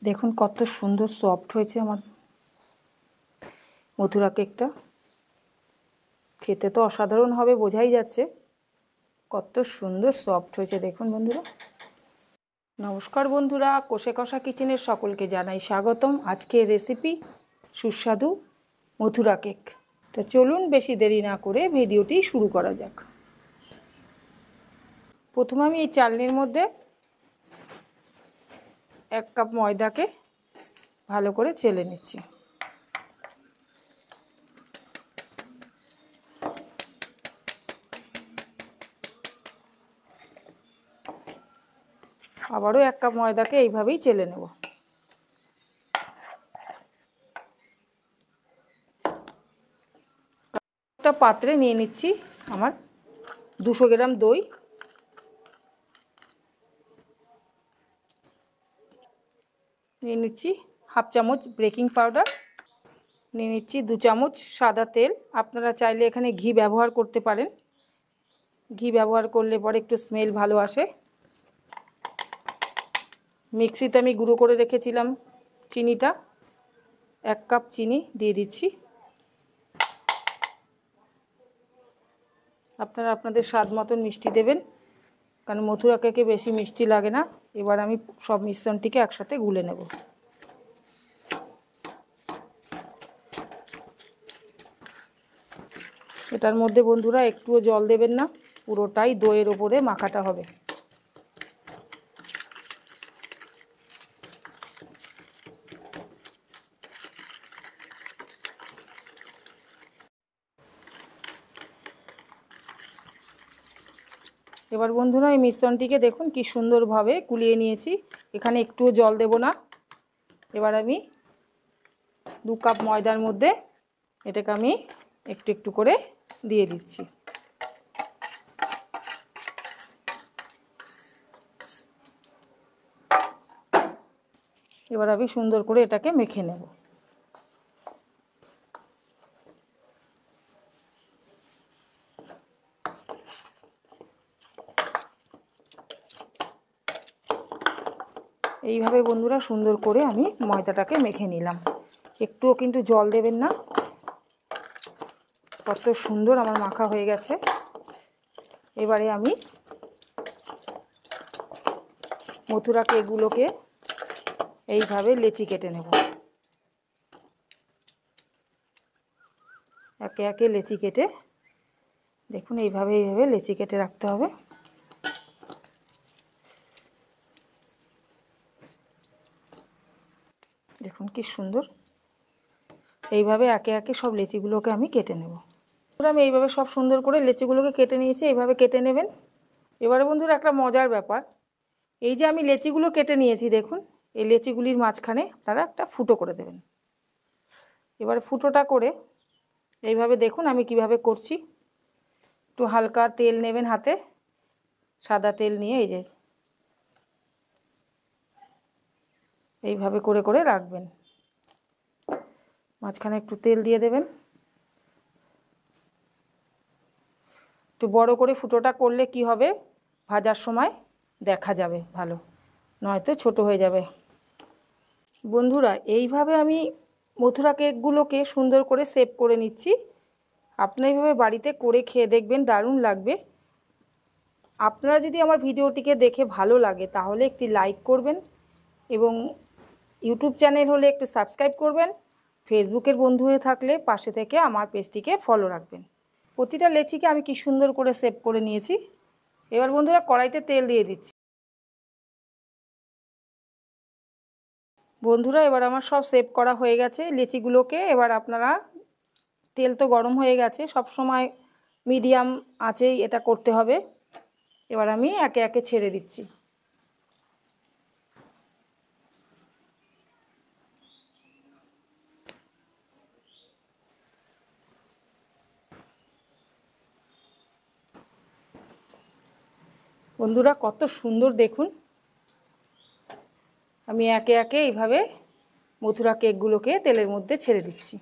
দেখুন কত সুন্দর সফট হয়েছে আমার মথুরা কেকটা। খেতে তো অসাধারণ হবে, বোঝাই যাচ্ছে। কত সুন্দর সফট হয়েছে দেখুন বন্ধুরা। নমস্কার বন্ধুরা, কোষে কষা কিচেনের সকলকে জানাই স্বাগতম। আজকের রেসিপি সুস্বাদু মথুরা কেক। তো চলুন বেশি দেরি না করে ভিডিওটি শুরু করা যাক। প্রথমে আমি এই চালনির মধ্যে 1 কাপ ময়দাকে ভালো করে চেলে নিচ্ছি। আবারও 1 কাপ ময়দাকে এইভাবেই চেলে নেব। একটা পাত্রে নিয়ে নিচ্ছি আমার 200 গ্রাম দই, নিয়ে নিচ্ছি হাফ চামচ বেকিং পাউডার, নিয়ে নিচ্ছি 2 চামচ সাদা তেল। আপনারা চাইলে এখানে ঘি ব্যবহার করতে পারেন, ঘি ব্যবহার করলে পরে একটু স্মেল ভালো আসে। মিক্সিতে আমি গুঁড়ো করে রেখেছিলাম চিনিটা, 1 কাপ চিনি দিয়ে দিচ্ছি। আপনারা আপনাদের স্বাদ মতন মিষ্টি দেবেন, কারণ মথুরা কেকে বেশি মিষ্টি লাগে না। এবার আমি সব মিশ্রণটিকে একসাথে গুলে নেব। এটার মধ্যে বন্ধুরা একটুও জল দেবেন না, পুরোটাই দইয়ের ওপরে মাখাটা হবে। এবার বন্ধুরা এই মিশ্রণটিকে দেখুন কি সুন্দরভাবে গুলিয়ে নিয়েছি, এখানে একটুও জল দেব না। এবার আমি 2 কাপ ময়দার মধ্যে এটাকে আমি একটু একটু করে দিয়ে দিচ্ছি। এবার আমি সুন্দর করে এটাকে মেখে নেব। এইভাবে বন্ধুরা সুন্দর করে আমি ময়দাটাকে মেখে নিলাম। একটুও কিন্তু জল দেবেন না। কত সুন্দর আমার মাখা হয়ে গেছে। এবারে আমি মথুরা কেকগুলোকে এইভাবে লেচি কেটে নেব। একে একে লেচি কেটে দেখুন এইভাবে লেচি কেটে রাখতে হবে। দেখুন কি সুন্দর। এইভাবে একে একে সব লেচিগুলোকে আমি কেটে নেব। আমি এইভাবে সব সুন্দর করে লেচিগুলোকে কেটে নিয়েছি, এইভাবে কেটে নেবেন। এবারে বন্ধুরা একটা মজার ব্যাপার, এই যে আমি লেচিগুলো কেটে নিয়েছি দেখুন, এই লেচিগুলির মাঝখানে আপনারা একটা ফুটো করে দেবেন। এবারে ফুটোটা করে এইভাবে দেখুন আমি কিভাবে করছি। একটু হালকা তেল নেবেন হাতে, সাদা তেল নিয়ে এই যে এইভাবে করে করে রাখবেন। মাঝখানে একটু তেল দিয়ে দেবেন। একটু বড় করে ফুটোটা করলে কি হবে, ভাজার সময় দেখা যাবে ভালো, নয়তো ছোট হয়ে যাবে। বন্ধুরা এইভাবে আমি মথুরা কেকগুলোকে সুন্দর করে শেপ করে নিচ্ছি। আপনারা এইভাবে বাড়িতে করে খেয়ে দেখবেন, দারুণ লাগবে। আপনারা যদি আমার ভিডিওটিকে দেখে ভালো লাগে তাহলে একটি লাইক করবেন, এবং ইউটিউব চ্যানেল হলে একটু সাবস্ক্রাইব করবেন। ফেসবুকের বন্ধু হয়ে থাকলে পাশে থেকে আমার পেজটিকে ফলো রাখবেন। প্রতিটা লেচিকে আমি কি সুন্দর করে শেপ করে নিয়েছি। এবার বন্ধুরা কড়াইতে তেল দিয়ে দিচ্ছি। বন্ধুরা এবার আমার সব শেপ করা হয়ে গেছে লেচিগুলোকে। এবার আপনারা, তেল তো গরম হয়ে গেছে, সব সময় মিডিয়াম আঁচেই এটা করতে হবে। এবার আমি একে একে ছেড়ে দিচ্ছি। বন্ধুরা কত সুন্দর দেখুন। আমি একে একে এইভাবে মথুরা কেকগুলোকে তেলের মধ্যে ছেড়ে দিচ্ছি।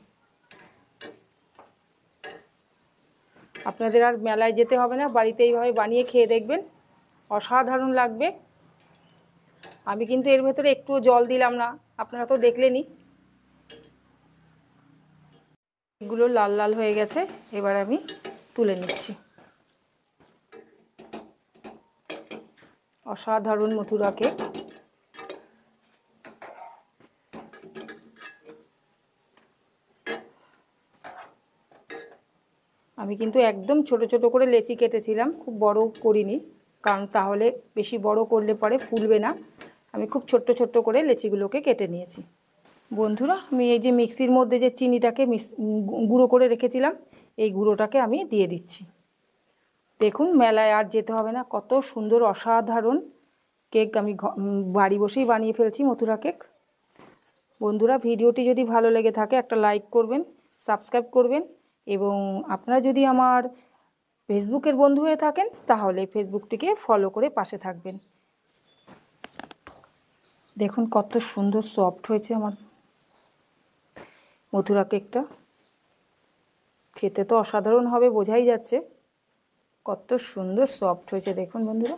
আপনাদের আর মেলায় যেতে হবে না, বাড়িতে এইভাবে বানিয়ে খেয়ে দেখবেন, অসাধারণ লাগবে। আমি কিন্তু এর ভেতরে একটুও জল দিলাম না, আপনারা তো দেখলেনই। এগুলো লাল লাল হয়ে গেছে, এবার আমি তুলে নিচ্ছি। অসাধারণ মথুরা কেক। আমি কিন্তু একদম ছোট ছোট করে লেচি কেটেছিলাম, খুব বড় করিনি, কারণ তাহলে বেশি বড় করলে পরে ফুলবে না। আমি খুব ছোট্ট ছোট্ট করে লেচিগুলোকে কেটে নিয়েছি। বন্ধুরা, আমি এই যে মিক্সির মধ্যে যে চিনিটাকে গুঁড়ো করে রেখেছিলাম, এই গুঁড়োটাকে আমি দিয়ে দিচ্ছি। দেখুন, মেলায় আর যেতে হবে না, কত সুন্দর অসাধারণ কেক আমি বাড়ি বসেই বানিয়ে ফেলছি, মথুরা কেক। বন্ধুরা, ভিডিওটি যদি ভালো লেগে থাকে একটা লাইক করবেন, সাবস্ক্রাইব করবেন, এবং আপনারা যদি আমার ফেসবুকের বন্ধু হয়ে থাকেন তাহলে ফেসবুকটিকে ফলো করে পাশে থাকবেন। দেখুন কত সুন্দর সফট হয়েছে আমার মথুরা কেকটা। খেতে তো অসাধারণ হবে, বোঝাই যাচ্ছে। কত সুন্দর সফট হয়েছে দেখুন বন্ধুরা।